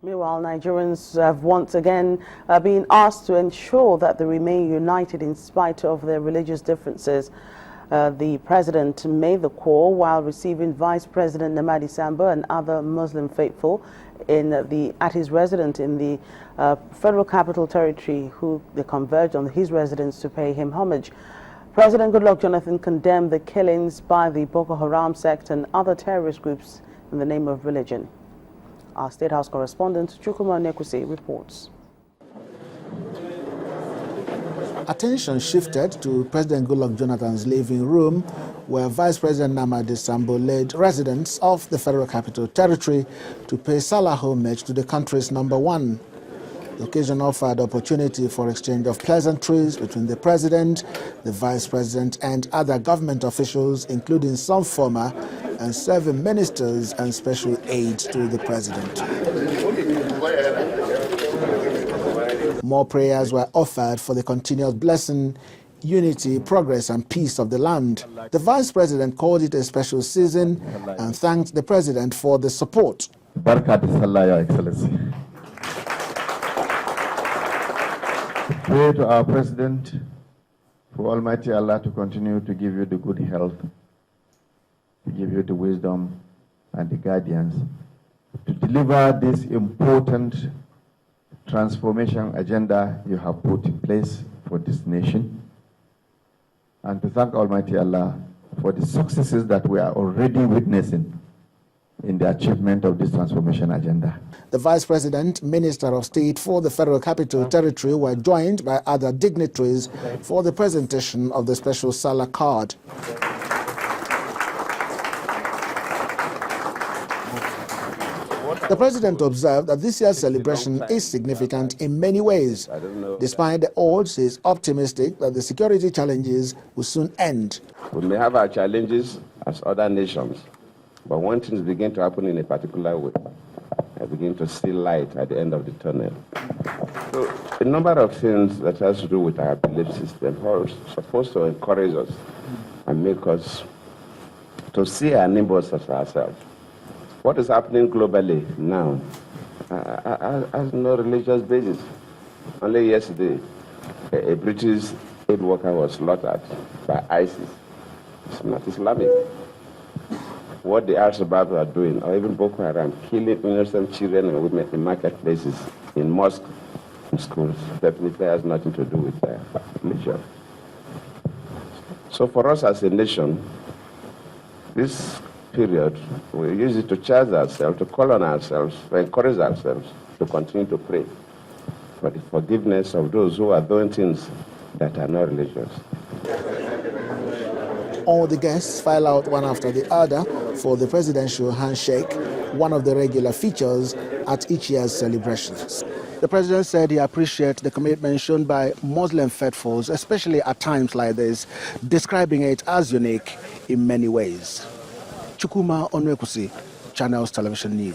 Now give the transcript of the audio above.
Meanwhile, Nigerians have once again been asked to ensure that they remain united in spite of their religious differences. The president made the call while receiving Vice President Namadi Sambo and other Muslim faithful at his residence in the Federal Capital Territory, who they converged on his residence to pay him homage. President Goodluck Jonathan condemned the killings by the Boko Haram sect and other terrorist groups in the name of religion. Our State House correspondent, Chukuma Nekusi, reports. Attention shifted to President Goodluck Jonathan's living room, where Vice President Namadi Sambo led residents of the Federal Capital Territory to pay Salah homage to the country's #1. The occasion offered opportunity for exchange of pleasantries between the President, the Vice President and other government officials, including some former and serving ministers and special aides to the President. More prayers were offered for the continuous blessing, unity, progress and peace of the land. The Vice President called it a special season and thanked the President for the support. Barakat Sallah, Your Excellency. Pray to our President for Almighty Allah to continue to give you the good health, to give you the wisdom and the guidance to deliver this important transformation agenda you have put in place for this nation, and to thank Almighty Allah for the successes that we are already witnessing in the achievement of this transformation agenda. The Vice President, Minister of State for the Federal Capital Territory were joined by other dignitaries for the presentation of the special Salah card. The President observed that this year's celebration is significant in many ways. Despite the odds, he is optimistic that the security challenges will soon end. We may have our challenges as other nations, but when things begin to happen in a particular way, I begin to see light at the end of the tunnel. So a number of things that has to do with our belief system are supposed to encourage us and make us to see our neighbours as ourselves. What is happening globally now has no religious basis. Only yesterday, a British aid worker was slaughtered by ISIS. It's not Islamic. What the Al-Shabaab are doing, or even Boko Haram, killing innocent children and women in marketplaces, in mosques, in schools, definitely has nothing to do with religion. So for us as a nation, this period, we use it to charge ourselves, to call on ourselves, to encourage ourselves to continue to pray for the forgiveness of those who are doing things that are not religious. All the guests file out one after the other for the presidential handshake, one of the regular features at each year's celebrations. The President said he appreciates the commitment shown by Muslim faithfuls, especially at times like this, describing it as unique in many ways. Chukuma Onwekusi, Channels Television News.